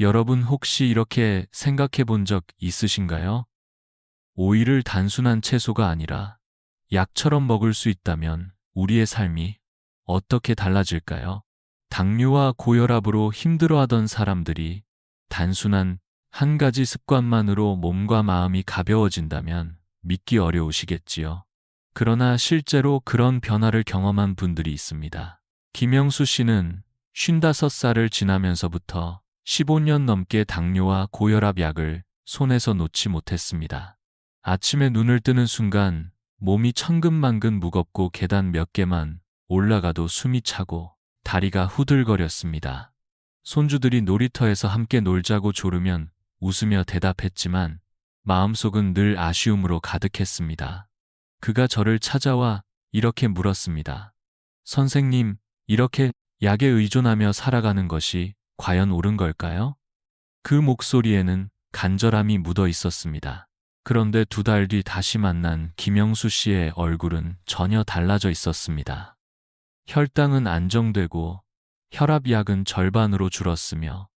여러분 혹시 이렇게 생각해 본 적 있으신가요? 오이를 단순한 채소가 아니라 약처럼 먹을 수 있다면 우리의 삶이 어떻게 달라질까요? 당뇨와 고혈압으로 힘들어하던 사람들이 단순한 한 가지 습관만으로 몸과 마음이 가벼워진다면 믿기 어려우시겠지요. 그러나 실제로 그런 변화를 경험한 분들이 있습니다. 김영수 씨는 55살을 지나면서부터 15년 넘게 당뇨와 고혈압 약을 손에서 놓지 못했습니다. 아침에 눈을 뜨는 순간 몸이 천근만근 무겁고 계단 몇 개만 올라가도 숨이 차고 다리가 후들거렸습니다. 손주들이 놀이터에서 함께 놀자고 조르면 웃으며 대답했지만 마음속은 늘 아쉬움으로 가득했습니다. 그가 저를 찾아와 이렇게 물었습니다. 선생님, 이렇게 약에 의존하며 살아가는 것이 과연 옳은 걸까요? 그 목소리에는 간절함이 묻어 있었습니다. 그런데 2달 뒤 다시 만난 김영수 씨의 얼굴은 전혀 달라져 있었습니다. 혈당은 안정되고 혈압약은 절반으로 줄었으며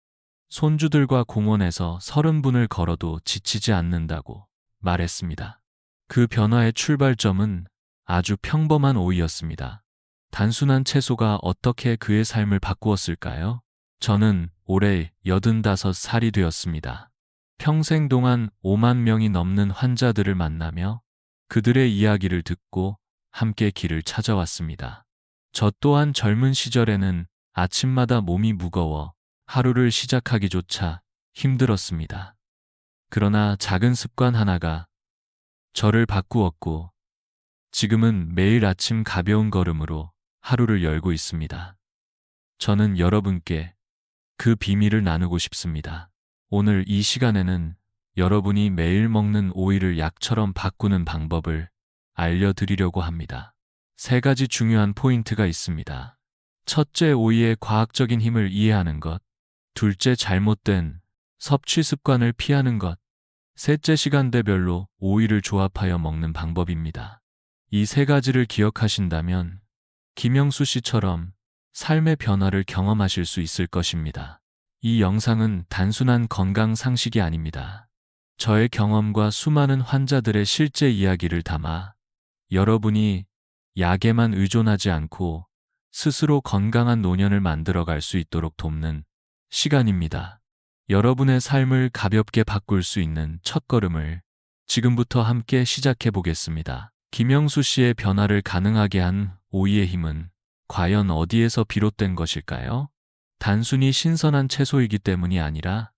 손주들과 공원에서 30분을 걸어도 지치지 않는다고 말했습니다. 그 변화의 출발점은 아주 평범한 오이였습니다. 단순한 채소가 어떻게 그의 삶을 바꾸었을까요? 저는 올해 85살이 되었습니다. 평생 동안 5만 명이 넘는 환자들을 만나며 그들의 이야기를 듣고 함께 길을 찾아왔습니다. 저 또한 젊은 시절에는 아침마다 몸이 무거워 하루를 시작하기조차 힘들었습니다. 그러나 작은 습관 하나가 저를 바꾸었고 지금은 매일 아침 가벼운 걸음으로 하루를 열고 있습니다. 저는 여러분께 그 비밀을 나누고 싶습니다. 오늘 이 시간에는 여러분이 매일 먹는 오이를 약처럼 바꾸는 방법을 알려드리려고 합니다. 3가지 중요한 포인트가 있습니다. 첫째, 오이의 과학적인 힘을 이해하는 것. 둘째, 잘못된 섭취 습관을 피하는 것. 셋째, 시간대별로 오이를 조합하여 먹는 방법입니다. 이 3가지를 기억하신다면 김영수 씨처럼 삶의 변화를 경험하실 수 있을 것입니다. 이 영상은 단순한 건강 상식이 아닙니다. 저의 경험과 수많은 환자들의 실제 이야기를 담아 여러분이 약에만 의존하지 않고 스스로 건강한 노년을 만들어갈 수 있도록 돕는 시간입니다. 여러분의 삶을 가볍게 바꿀 수 있는 첫걸음을 지금부터 함께 시작해 보겠습니다. 김영수 씨의 변화를 가능하게 한 오이의 힘은 과연 어디에서 비롯된 것일까요? 단순히 신선한 채소이기 때문이 아니라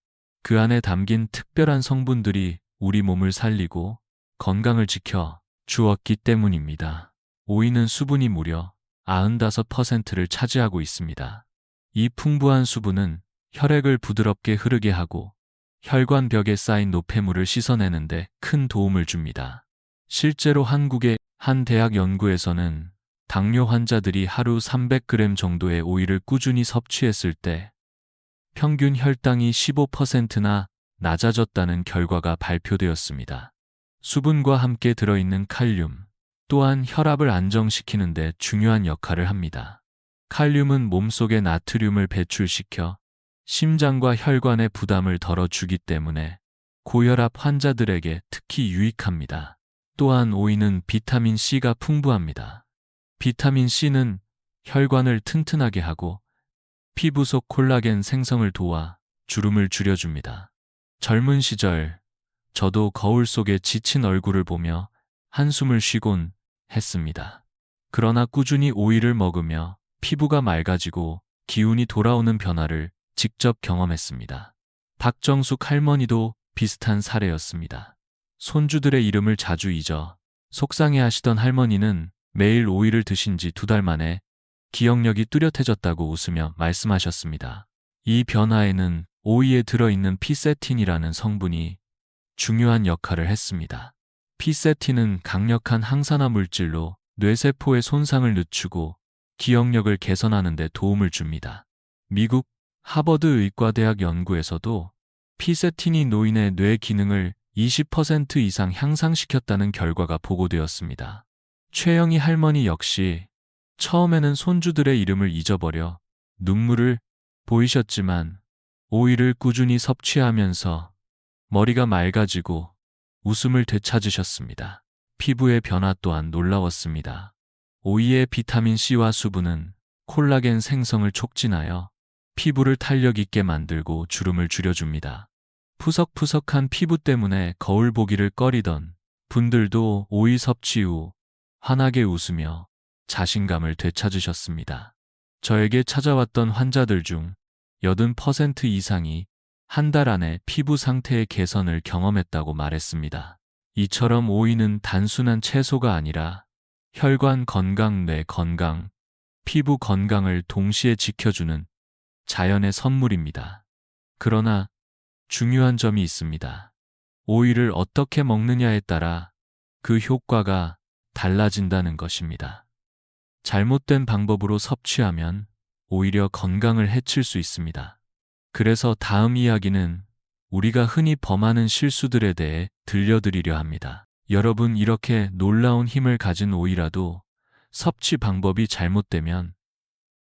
그 안에 담긴 특별한 성분들이 우리 몸을 살리고 건강을 지켜 주었기 때문입니다. 오이는 수분이 무려 95%를 차지하고 있습니다. 이 풍부한 수분은 혈액을 부드럽게 흐르게 하고 혈관벽에 쌓인 노폐물을 씻어내는데 큰 도움을 줍니다. 실제로 한국의 한 대학 연구에서는 당뇨 환자들이 하루 300g 정도의 오이를 꾸준히 섭취했을 때 평균 혈당이 15%나 낮아졌다는 결과가 발표되었습니다. 수분과 함께 들어있는 칼륨 또한 혈압을 안정시키는 데 중요한 역할을 합니다. 칼륨은 몸속의 나트륨을 배출시켜 심장과 혈관의 부담을 덜어주기 때문에 고혈압 환자들에게 특히 유익합니다. 또한 오이는 비타민 C가 풍부합니다. 비타민 C는 혈관을 튼튼하게 하고 피부 속 콜라겐 생성을 도와 주름을 줄여줍니다. 젊은 시절 저도 거울 속에 지친 얼굴을 보며 한숨을 쉬곤 했습니다. 그러나 꾸준히 오이를 먹으며 피부가 맑아지고 기운이 돌아오는 변화를 직접 경험했습니다. 박정숙 할머니도 비슷한 사례였습니다. 손주들의 이름을 자주 잊어 속상해하시던 할머니는 매일 오이를 드신 지 2달 만에 기억력이 뚜렷해졌다고 웃으며 말씀하셨습니다. 이 변화에는 오이에 들어있는 피세틴이라는 성분이 중요한 역할을 했습니다. 피세틴은 강력한 항산화 물질로 뇌세포의 손상을 늦추고 기억력을 개선하는 데 도움을 줍니다. 미국 하버드 의과대학 연구에서도 피세틴이 노인의 뇌 기능을 20% 이상 향상시켰다는 결과가 보고되었습니다. 최영희 할머니 역시 처음에는 손주들의 이름을 잊어버려 눈물을 보이셨지만 오이를 꾸준히 섭취하면서 머리가 맑아지고 웃음을 되찾으셨습니다. 피부의 변화 또한 놀라웠습니다. 오이의 비타민C와 수분은 콜라겐 생성을 촉진하여 피부를 탄력 있게 만들고 주름을 줄여줍니다. 푸석푸석한 피부 때문에 거울 보기를 꺼리던 분들도 오이 섭취 후 환하게 웃으며 자신감을 되찾으셨습니다. 저에게 찾아왔던 환자들 중 80% 이상이 한 달 안에 피부 상태의 개선을 경험했다고 말했습니다. 이처럼 오이는 단순한 채소가 아니라 혈관 건강, 뇌 건강, 피부 건강을 동시에 지켜주는 자연의 선물입니다. 그러나 중요한 점이 있습니다. 오이를 어떻게 먹느냐에 따라 그 효과가 달라진다는 것입니다. 잘못된 방법으로 섭취하면 오히려 건강을 해칠 수 있습니다. 그래서 다음 이야기는 우리가 흔히 범하는 실수들에 대해 들려드리려 합니다. 여러분, 이렇게 놀라운 힘을 가진 오이라도 섭취 방법이 잘못되면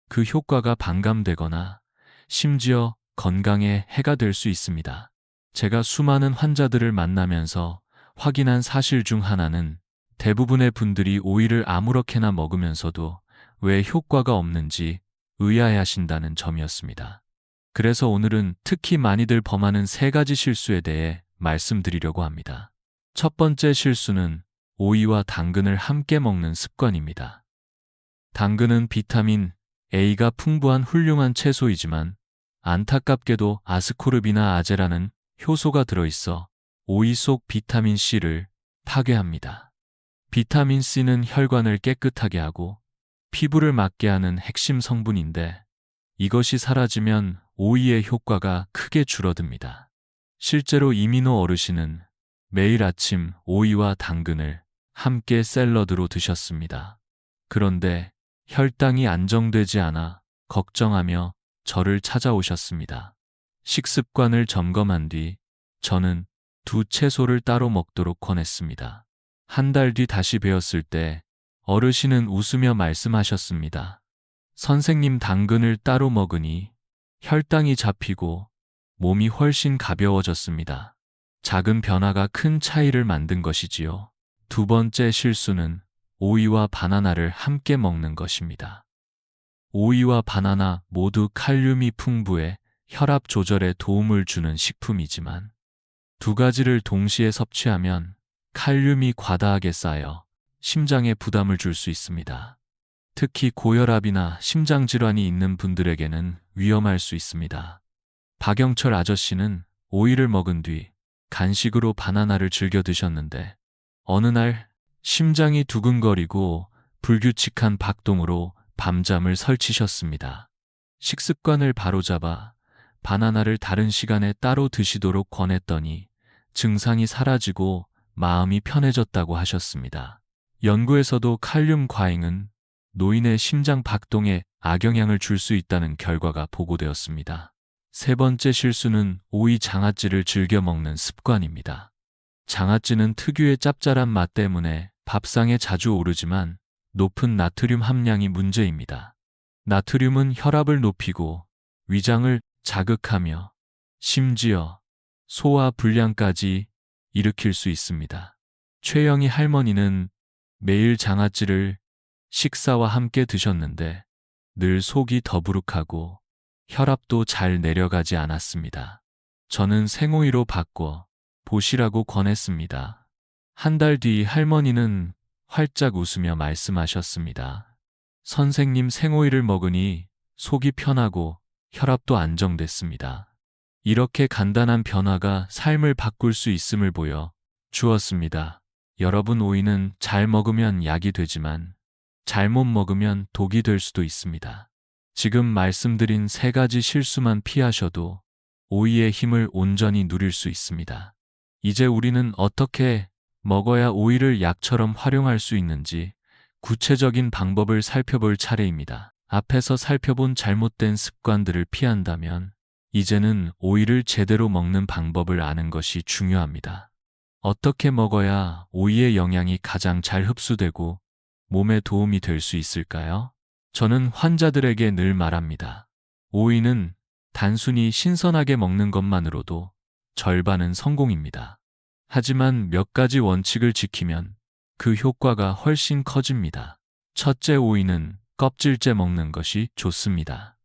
그 효과가 반감되거나 심지어 건강에 해가 될 수 있습니다. 제가 수많은 환자들을 만나면서 확인한 사실 중 하나는 대부분의 분들이 오이를 아무렇게나 먹으면서도 왜 효과가 없는지 의아해하신다는 점이었습니다. 그래서 오늘은 특히 많이들 범하는 3가지 실수에 대해 말씀드리려고 합니다. 첫 번째 실수는 오이와 당근을 함께 먹는 습관입니다. 당근은 비타민 A가 풍부한 훌륭한 채소이지만 안타깝게도 아스코르빈이나 아제라는 효소가 들어있어 오이 속 비타민 C를 파괴합니다. 비타민 C는 혈관을 깨끗하게 하고 피부를 맑게 하는 핵심 성분인데 이것이 사라지면 오이의 효과가 크게 줄어듭니다. 실제로 이민호 어르신은 매일 아침 오이와 당근을 함께 샐러드로 드셨습니다. 그런데 혈당이 안정되지 않아 걱정하며 저를 찾아오셨습니다. 식습관을 점검한 뒤 저는 2 채소를 따로 먹도록 권했습니다. 한 달 뒤 다시 뵈었을 때 어르신은 웃으며 말씀하셨습니다. 선생님, 당근을 따로 먹으니 혈당이 잡히고 몸이 훨씬 가벼워졌습니다. 작은 변화가 큰 차이를 만든 것이지요. 두 번째 실수는 오이와 바나나를 함께 먹는 것입니다. 오이와 바나나 모두 칼륨이 풍부해 혈압 조절에 도움을 주는 식품이지만 2가지를 동시에 섭취하면 칼륨이 과다하게 쌓여 심장에 부담을 줄 수 있습니다. 특히 고혈압이나 심장질환이 있는 분들에게는 위험할 수 있습니다. 박영철 아저씨는 오이를 먹은 뒤 간식으로 바나나를 즐겨 드셨는데 어느 날 심장이 두근거리고 불규칙한 박동으로 밤잠을 설치셨습니다. 식습관을 바로잡아 바나나를 다른 시간에 따로 드시도록 권했더니 증상이 사라지고 마음이 편해졌다고 하셨습니다. 연구에서도 칼륨 과잉은 노인의 심장 박동에 악영향을 줄 수 있다는 결과가 보고되었습니다. 3번째 실수는 오이 장아찌를 즐겨 먹는 습관입니다. 장아찌는 특유의 짭짤한 맛 때문에 밥상에 자주 오르지만 높은 나트륨 함량이 문제입니다. 나트륨은 혈압을 높이고 위장을 자극하며 심지어 소화 불량까지 일으킬 수 있습니다. 최영희 할머니는 매일 장아찌를 식사와 함께 드셨는데 늘 속이 더부룩하고 혈압도 잘 내려가지 않았습니다. 저는 생오이로 바꿔 보시라고 권했습니다. 한 달 뒤 할머니는 활짝 웃으며 말씀하셨습니다. 선생님, 생오이를 먹으니 속이 편하고 혈압도 안정됐습니다. 이렇게 간단한 변화가 삶을 바꿀 수 있음을 보여 주었습니다. 여러분, 오이는 잘 먹으면 약이 되지만 잘못 먹으면 독이 될 수도 있습니다. 지금 말씀드린 3가지 실수만 피하셔도 오이의 힘을 온전히 누릴 수 있습니다. 이제 우리는 어떻게 먹어야 오이를 약처럼 활용할 수 있는지 구체적인 방법을 살펴볼 차례입니다. 앞에서 살펴본 잘못된 습관들을 피한다면 이제는 오이를 제대로 먹는 방법을 아는 것이 중요합니다. 어떻게 먹어야 오이의 영양이 가장 잘 흡수되고 몸에 도움이 될 수 있을까요? 저는 환자들에게 늘 말합니다. 오이는 단순히 신선하게 먹는 것만으로도 절반은 성공입니다. 하지만 몇 가지 원칙을 지키면 그 효과가 훨씬 커집니다. 첫째, 오이는 껍질째 먹는 것이 좋습니다.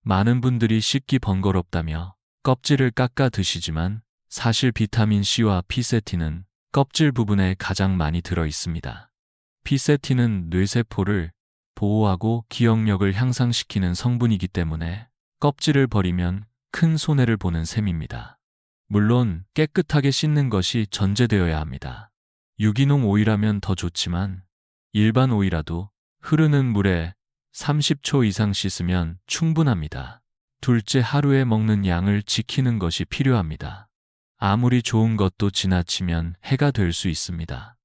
많은 분들이 씻기 번거롭다며 껍질을 깎아 드시지만 사실 비타민 C와 피세틴은 껍질 부분에 가장 많이 들어 있습니다. 피세틴은 뇌세포를 보호하고 기억력을 향상시키는 성분이기 때문에 껍질을 버리면 큰 손해를 보는 셈입니다. 물론 깨끗하게 씻는 것이 전제되어야 합니다. 유기농 오이라면 더 좋지만 일반 오이라도 흐르는 물에 30초 이상 씻으면 충분합니다. 둘째, 하루에 먹는 양을 지키는 것이 필요합니다. 아무리 좋은 것도 지나치면 해가 될 수 있습니다.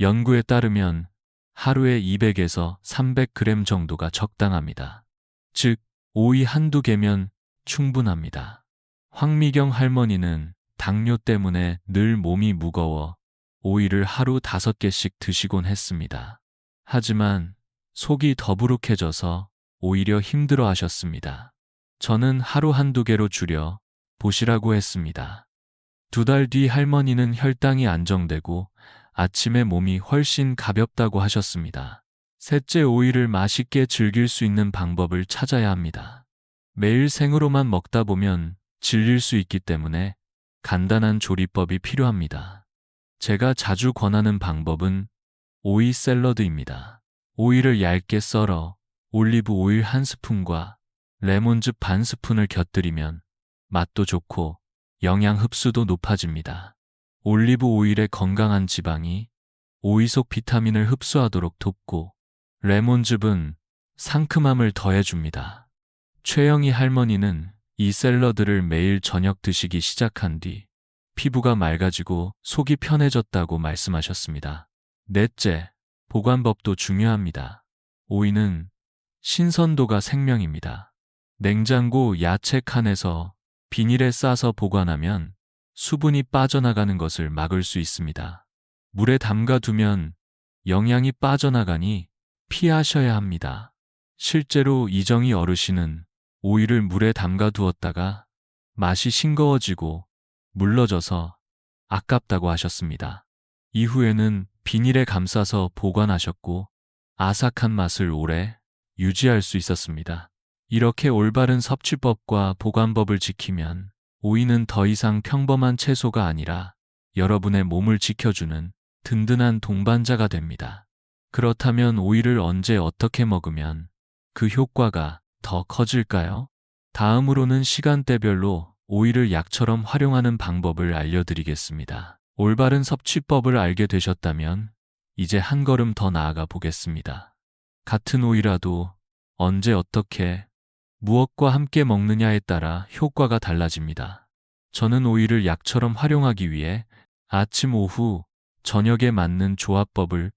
연구에 따르면 하루에 200에서 300g 정도가 적당합니다. 즉, 오이 한두 개면 충분합니다. 황미경 할머니는 당뇨 때문에 늘 몸이 무거워 오이를 하루 5개씩 드시곤 했습니다. 하지만 속이 더부룩해져서 오히려 힘들어 하셨습니다. 저는 하루 한두 개로 줄여 보시라고 했습니다. 2달 뒤 할머니는 혈당이 안정되고 아침에 몸이 훨씬 가볍다고 하셨습니다. 셋째, 오이를 맛있게 즐길 수 있는 방법을 찾아야 합니다. 매일 생으로만 먹다 보면 질릴 수 있기 때문에 간단한 조리법이 필요합니다. 제가 자주 권하는 방법은 오이 샐러드입니다. 오이를 얇게 썰어 올리브 오일 1스푼과 레몬즙 반 스푼을 곁들이면 맛도 좋고 영양 흡수도 높아집니다. 올리브 오일의 건강한 지방이 오이 속 비타민을 흡수하도록 돕고 레몬즙은 상큼함을 더해줍니다. 최영희 할머니는 이 샐러드를 매일 저녁 드시기 시작한 뒤 피부가 맑아지고 속이 편해졌다고 말씀하셨습니다. 넷째, 보관법도 중요합니다. 오이는 신선도가 생명입니다. 냉장고 야채 칸에서 비닐에 싸서 보관하면 수분이 빠져나가는 것을 막을 수 있습니다. 물에 담가 두면 영양이 빠져나가니 피하셔야 합니다. 실제로 이정희 어르신은 오이를 물에 담가 두었다가 맛이 싱거워지고 물러져서 아깝다고 하셨습니다. 이후에는 비닐에 감싸서 보관하셨고 아삭한 맛을 오래 유지할 수 있었습니다. 이렇게 올바른 섭취법과 보관법을 지키면 오이는 더 이상 평범한 채소가 아니라 여러분의 몸을 지켜주는 든든한 동반자가 됩니다. 그렇다면 오이를 언제 어떻게 먹으면 그 효과가 더 커질까요? 다음으로는 시간대별로 오이를 약처럼 활용하는 방법을 알려드리겠습니다. 올바른 섭취법을 알게 되셨다면 이제 한 걸음 더 나아가 보겠습니다. 같은 오이라도 언제 어떻게 무엇과 함께 먹느냐에 따라 효과가 달라집니다. 저는 오이를 약처럼 활용하기 위해 아침, 오후, 저녁에 맞는 조합법을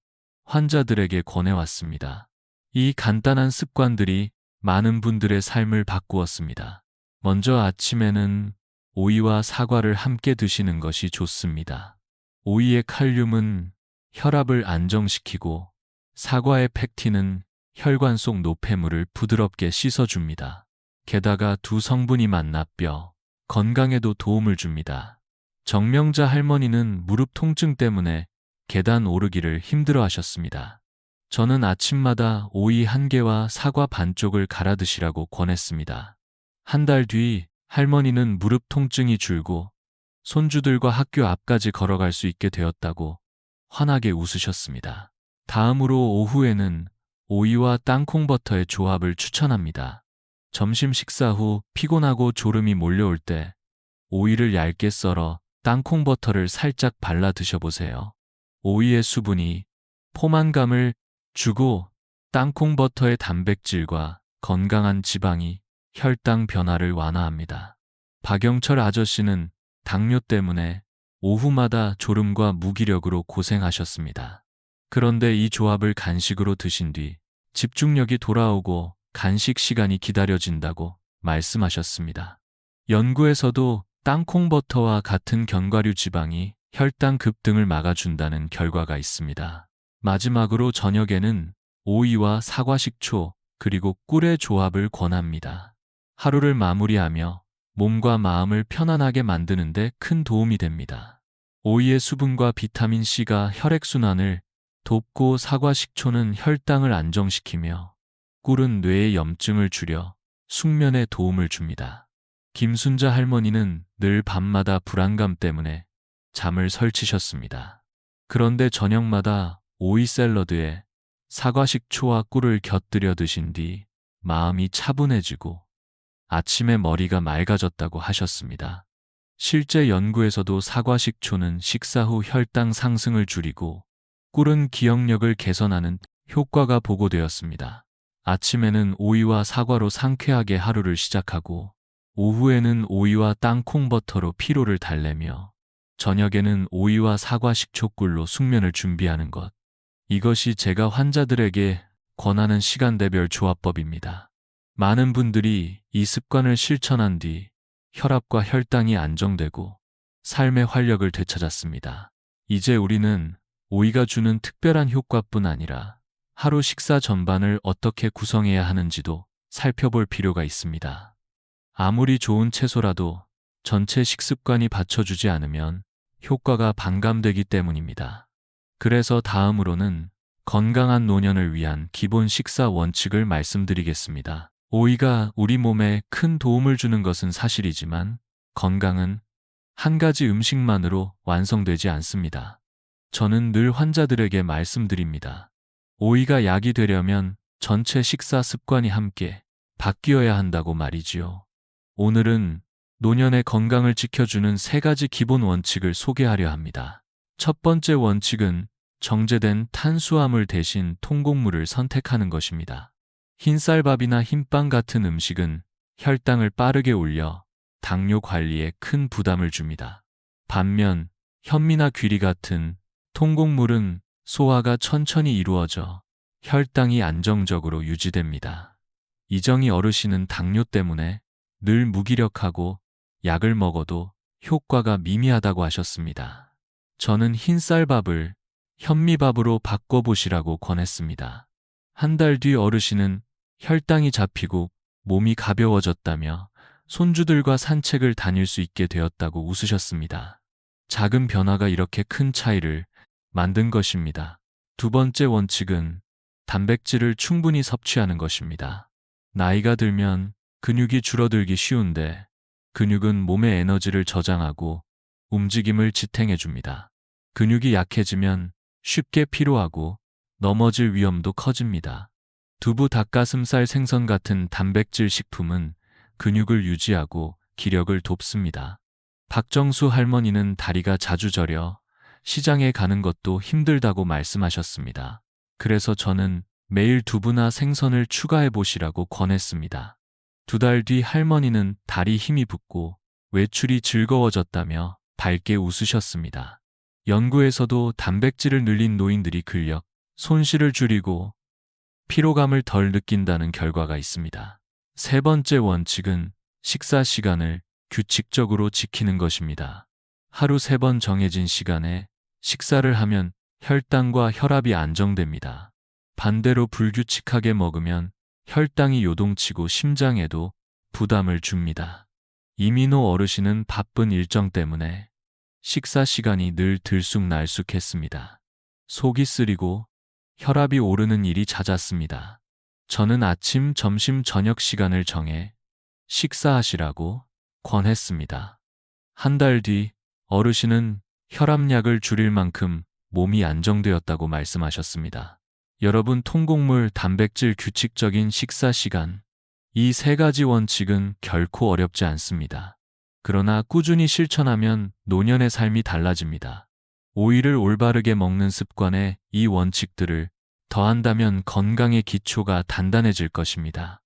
환자들에게 권해왔습니다. 이 간단한 습관들이 많은 분들의 삶을 바꾸었습니다. 먼저 아침에는 오이와 사과를 함께 드시는 것이 좋습니다. 오이의 칼륨은 혈압을 안정시키고 사과의 팩틴은 혈관 속 노폐물을 부드럽게 씻어줍니다. 게다가 두 성분이 만나 뼈 건강에도 도움을 줍니다. 정명자 할머니는 무릎 통증 때문에 계단 오르기를 힘들어 하셨습니다. 저는 아침마다 오이 1개와 사과 반쪽을 갈아 드시라고 권했습니다. 한 달 뒤 할머니는 무릎 통증이 줄고 손주들과 학교 앞까지 걸어갈 수 있게 되었다고 환하게 웃으셨습니다. 다음으로 오후에는 오이와 땅콩버터의 조합을 추천합니다. 점심 식사 후 피곤하고 졸음이 몰려올 때 오이를 얇게 썰어 땅콩버터를 살짝 발라 드셔보세요. 오이의 수분이 포만감을 주고 땅콩버터의 단백질과 건강한 지방이 혈당 변화를 완화합니다. 박영철 아저씨는 당뇨 때문에 오후마다 졸음과 무기력으로 고생하셨습니다. 그런데 이 조합을 간식으로 드신 뒤 집중력이 돌아오고 간식 시간이 기다려진다고 말씀하셨습니다. 연구에서도 땅콩버터와 같은 견과류 지방이 혈당 급등을 막아준다는 결과가 있습니다. 마지막으로 저녁에는 오이와 사과 식초 그리고 꿀의 조합을 권합니다. 하루를 마무리하며 몸과 마음을 편안하게 만드는 데 큰 도움이 됩니다. 오이의 수분과 비타민 C가 혈액순환을 돕고 사과 식초는 혈당을 안정시키며 꿀은 뇌의 염증을 줄여 숙면에 도움을 줍니다. 김순자 할머니는 늘 밤마다 불안감 때문에 잠을 설치셨습니다. 그런데 저녁마다 오이 샐러드에 사과 식초와 꿀을 곁들여 드신 뒤 마음이 차분해지고 아침에 머리가 맑아졌다고 하셨습니다. 실제 연구에서도 사과 식초는 식사 후 혈당 상승을 줄이고 꿀은 기억력을 개선하는 효과가 보고되었습니다. 아침에는 오이와 사과로 상쾌하게 하루를 시작하고 오후에는 오이와 땅콩 버터로 피로를 달래며 저녁에는 오이와 사과 식초꿀로 숙면을 준비하는 것. 이것이 제가 환자들에게 권하는 시간대별 조합법입니다. 많은 분들이 이 습관을 실천한 뒤 혈압과 혈당이 안정되고 삶의 활력을 되찾았습니다. 이제 우리는 오이가 주는 특별한 효과뿐 아니라 하루 식사 전반을 어떻게 구성해야 하는지도 살펴볼 필요가 있습니다. 아무리 좋은 채소라도 전체 식습관이 받쳐주지 않으면 효과가 반감되기 때문입니다. 그래서 다음으로는 건강한 노년을 위한 기본 식사 원칙을 말씀드리겠습니다. 오이가 우리 몸에 큰 도움을 주는 것은 사실이지만 건강은 한 가지 음식만으로 완성되지 않습니다. 저는 늘 환자들에게 말씀드립니다. 오이가 약이 되려면 전체 식사 습관이 함께 바뀌어야 한다고 말이지요. 오늘은 노년의 건강을 지켜주는 3가지 기본 원칙을 소개하려 합니다. 첫 번째 원칙은 정제된 탄수화물 대신 통곡물을 선택하는 것입니다. 흰쌀밥이나 흰빵 같은 음식은 혈당을 빠르게 올려 당뇨 관리에 큰 부담을 줍니다. 반면 현미나 귀리 같은 통곡물은 소화가 천천히 이루어져 혈당이 안정적으로 유지됩니다. 이정희 어르신은 당뇨 때문에 늘 무기력하고 약을 먹어도 효과가 미미하다고 하셨습니다. 저는 흰쌀밥을 현미밥으로 바꿔보시라고 권했습니다. 한 달 뒤 어르신은 혈당이 잡히고 몸이 가벼워졌다며 손주들과 산책을 다닐 수 있게 되었다고 웃으셨습니다. 작은 변화가 이렇게 큰 차이를 만든 것입니다. 두 번째 원칙은 단백질을 충분히 섭취하는 것입니다. 나이가 들면 근육이 줄어들기 쉬운데 근육은 몸의 에너지를 저장하고 움직임을 지탱해 줍니다. 근육이 약해지면 쉽게 피로하고 넘어질 위험도 커집니다. 두부, 닭가슴살, 생선 같은 단백질 식품은 근육을 유지하고 기력을 돕습니다. 박정수 할머니는 다리가 자주 저려 시장에 가는 것도 힘들다고 말씀하셨습니다. 그래서 저는 매일 두부나 생선을 추가해 보시라고 권했습니다. 2달 뒤 할머니는 다리 힘이 붙고 외출이 즐거워졌다며 밝게 웃으셨습니다. 연구에서도 단백질을 늘린 노인들이 근력, 손실을 줄이고 피로감을 덜 느낀다는 결과가 있습니다. 세 번째 원칙은 식사 시간을 규칙적으로 지키는 것입니다. 하루 3번 정해진 시간에 식사를 하면 혈당과 혈압이 안정됩니다. 반대로 불규칙하게 먹으면 혈당이 요동치고 심장에도 부담을 줍니다. 이민호 어르신은 바쁜 일정 때문에 식사 시간이 늘 들쑥날쑥했습니다. 속이 쓰리고 혈압이 오르는 일이 잦았습니다. 저는 아침, 점심, 저녁 시간을 정해 식사하시라고 권했습니다. 한 달 뒤 어르신은 혈압약을 줄일 만큼 몸이 안정되었다고 말씀하셨습니다. 여러분, 통곡물, 단백질, 규칙적인 식사 시간, 이 3가지 원칙은 결코 어렵지 않습니다. 그러나 꾸준히 실천하면 노년의 삶이 달라집니다. 오이를 올바르게 먹는 습관에 이 원칙들을 더한다면 건강의 기초가 단단해질 것입니다.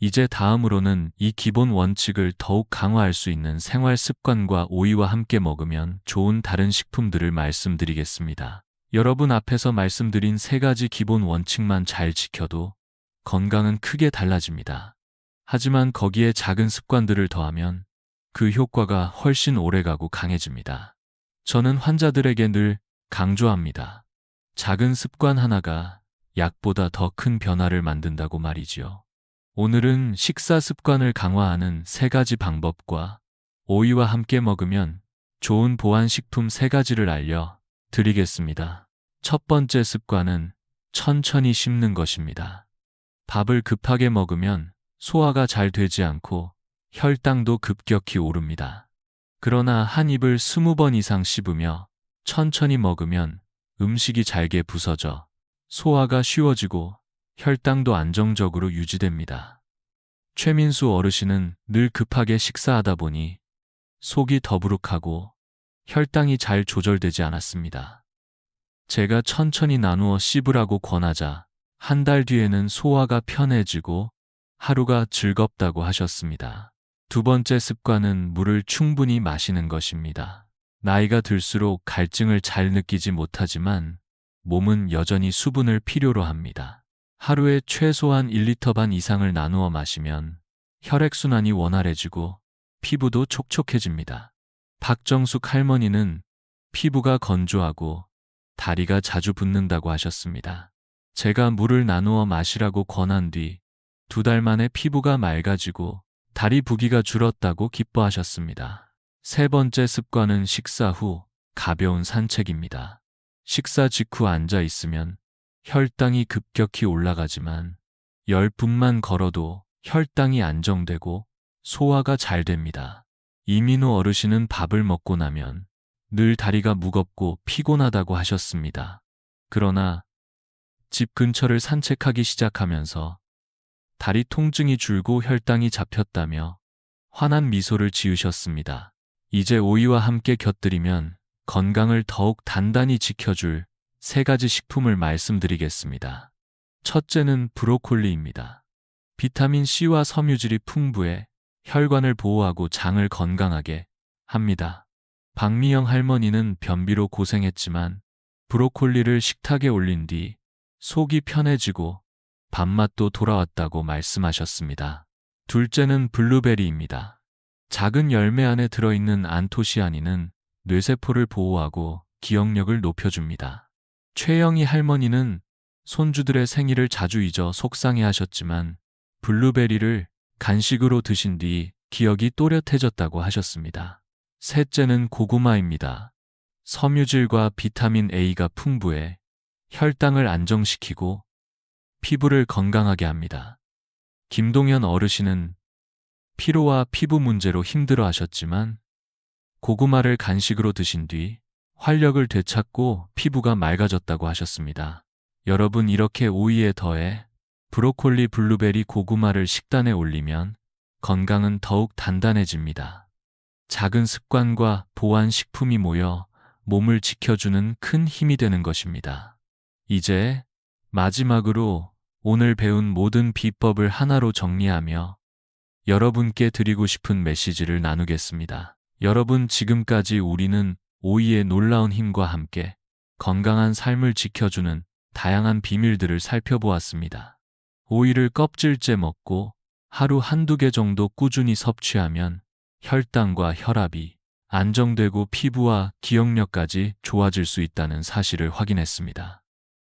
이제 다음으로는 이 기본 원칙을 더욱 강화할 수 있는 생활 습관과 오이와 함께 먹으면 좋은 다른 식품들을 말씀드리겠습니다. 여러분 앞에서 말씀드린 3가지 기본 원칙만 잘 지켜도 건강은 크게 달라집니다. 하지만 거기에 작은 습관들을 더하면 그 효과가 훨씬 오래가고 강해집니다. 저는 환자들에게 늘 강조합니다. 작은 습관 하나가 약보다 더 큰 변화를 만든다고 말이지요. 오늘은 식사 습관을 강화하는 3가지 방법과 오이와 함께 먹으면 좋은 보완식품 3가지를 알려 드리겠습니다. 첫 번째 습관은 천천히 씹는 것입니다. 밥을 급하게 먹으면 소화가 잘 되지 않고 혈당도 급격히 오릅니다. 그러나 한 입을 20번 이상 씹으며 천천히 먹으면 음식이 잘게 부서져 소화가 쉬워지고 혈당도 안정적으로 유지됩니다. 최민수 어르신은 늘 급하게 식사하다 보니 속이 더부룩하고 혈당이 잘 조절되지 않았습니다. 제가 천천히 나누어 씹으라고 권하자 1달 뒤에는 소화가 편해지고 하루가 즐겁다고 하셨습니다. 두 번째 습관은 물을 충분히 마시는 것입니다. 나이가 들수록 갈증을 잘 느끼지 못하지만 몸은 여전히 수분을 필요로 합니다. 하루에 최소한 1리터 반 이상을 나누어 마시면 혈액순환이 원활해지고 피부도 촉촉해집니다. 박정숙 할머니는 피부가 건조하고 다리가 자주 붓는다고 하셨습니다. 제가 물을 나누어 마시라고 권한 뒤 2달 만에 피부가 맑아지고 다리 부기가 줄었다고 기뻐하셨습니다. 세 번째 습관은 식사 후 가벼운 산책입니다. 식사 직후 앉아 있으면 혈당이 급격히 올라가지만 10분만 걸어도 혈당이 안정되고 소화가 잘 됩니다. 이민호 어르신은 밥을 먹고 나면 늘 다리가 무겁고 피곤하다고 하셨습니다. 그러나 집 근처를 산책하기 시작하면서 다리 통증이 줄고 혈당이 잡혔다며 환한 미소를 지으셨습니다. 이제 오이와 함께 곁들이면 건강을 더욱 단단히 지켜줄 3가지 식품을 말씀드리겠습니다. 첫째는 브로콜리입니다. 비타민 C와 섬유질이 풍부해 혈관을 보호하고 장을 건강하게 합니다. 박미영 할머니는 변비로 고생했지만 브로콜리를 식탁에 올린 뒤 속이 편해지고 밥맛도 돌아왔다고 말씀하셨습니다. 둘째는 블루베리입니다. 작은 열매 안에 들어있는 안토시아닌은 뇌세포를 보호하고 기억력을 높여줍니다. 최영희 할머니는 손주들의 생일을 자주 잊어 속상해하셨지만 블루베리를 간식으로 드신 뒤 기억이 또렷해졌다고 하셨습니다. 셋째는 고구마입니다. 섬유질과 비타민 A가 풍부해 혈당을 안정시키고 피부를 건강하게 합니다. 김동현 어르신은 피로와 피부 문제로 힘들어 하셨지만 고구마를 간식으로 드신 뒤 활력을 되찾고 피부가 맑아졌다고 하셨습니다. 여러분, 이렇게 오이에 더해 브로콜리, 블루베리, 고구마를 식단에 올리면 건강은 더욱 단단해집니다. 작은 습관과 보완 식품이 모여 몸을 지켜주는 큰 힘이 되는 것입니다. 이제 마지막으로 오늘 배운 모든 비법을 하나로 정리하며 여러분께 드리고 싶은 메시지를 나누겠습니다. 여러분, 지금까지 우리는 오이의 놀라운 힘과 함께 건강한 삶을 지켜주는 다양한 비밀들을 살펴보았습니다. 오이를 껍질째 먹고 하루 1~2개 정도 꾸준히 섭취하면 혈당과 혈압이 안정되고 피부와 기억력까지 좋아질 수 있다는 사실을 확인했습니다.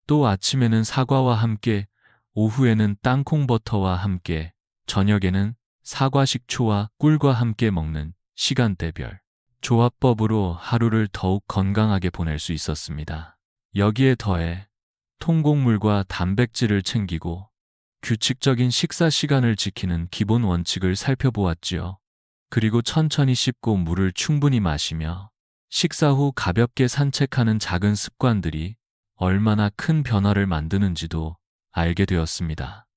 또 아침에는 사과와 함께, 오후에는 땅콩버터와 함께, 저녁에는 사과식초와 꿀과 함께 먹는 시간대별 조합법으로 하루를 더욱 건강하게 보낼 수 있었습니다. 여기에 더해 통곡물과 단백질을 챙기고 규칙적인 식사 시간을 지키는 기본 원칙을 살펴보았지요. 그리고 천천히 씹고 물을 충분히 마시며 식사 후 가볍게 산책하는 작은 습관들이 얼마나 큰 변화를 만드는지도 알게 되었습니다.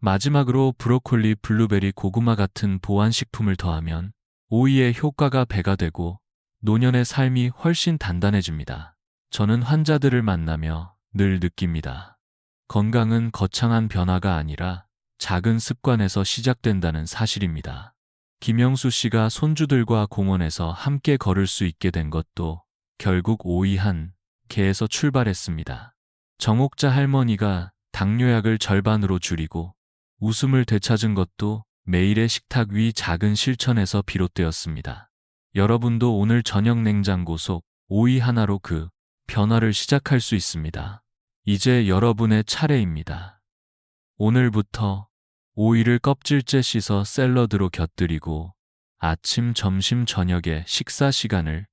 마지막으로 브로콜리, 블루베리, 고구마 같은 보완식품을 더하면 오이의 효과가 배가 되고 노년의 삶이 훨씬 단단해집니다. 저는 환자들을 만나며 늘 느낍니다. 건강은 거창한 변화가 아니라 작은 습관에서 시작된다는 사실입니다. 김영수 씨가 손주들과 공원에서 함께 걸을 수 있게 된 것도 결국 오이 한 개에서 출발했습니다. 정옥자 할머니가 당뇨약을 절반으로 줄이고 웃음을 되찾은 것도 매일의 식탁 위 작은 실천에서 비롯되었습니다. 여러분도 오늘 저녁 냉장고 속 오이 하나로 그 변화를 시작할 수 있습니다. 이제 여러분의 차례입니다. 오늘부터 오이를 껍질째 씻어 샐러드로 곁들이고 아침, 점심, 저녁에 식사 시간을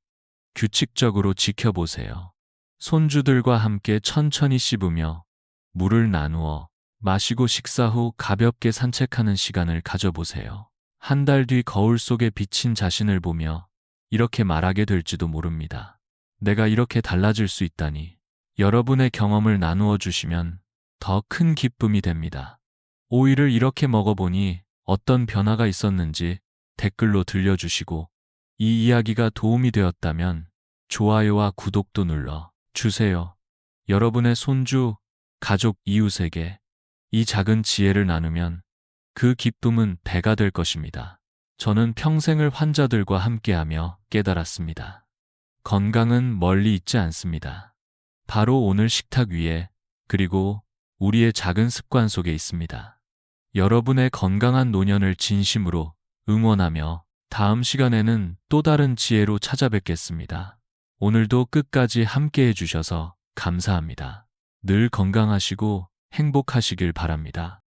규칙적으로 지켜보세요. 손주들과 함께 천천히 씹으며 물을 나누어 마시고 식사 후 가볍게 산책하는 시간을 가져보세요. 한 달 뒤 거울 속에 비친 자신을 보며 이렇게 말하게 될지도 모릅니다. 내가 이렇게 달라질 수 있다니. 여러분의 경험을 나누어 주시면 더 큰 기쁨이 됩니다. 오이를 이렇게 먹어보니 어떤 변화가 있었는지 댓글로 들려주시고 이 이야기가 도움이 되었다면 좋아요와 구독도 눌러 주세요. 여러분의 손주, 가족, 이웃에게 이 작은 지혜를 나누면 그 기쁨은 배가 될 것입니다. 저는 평생을 환자들과 함께하며 깨달았습니다. 건강은 멀리 있지 않습니다. 바로 오늘 식탁 위에, 그리고 우리의 작은 습관 속에 있습니다. 여러분의 건강한 노년을 진심으로 응원하며 다음 시간에는 또 다른 지혜로 찾아뵙겠습니다. 오늘도 끝까지 함께 해주셔서 감사합니다. 늘 건강하시고 행복하시길 바랍니다.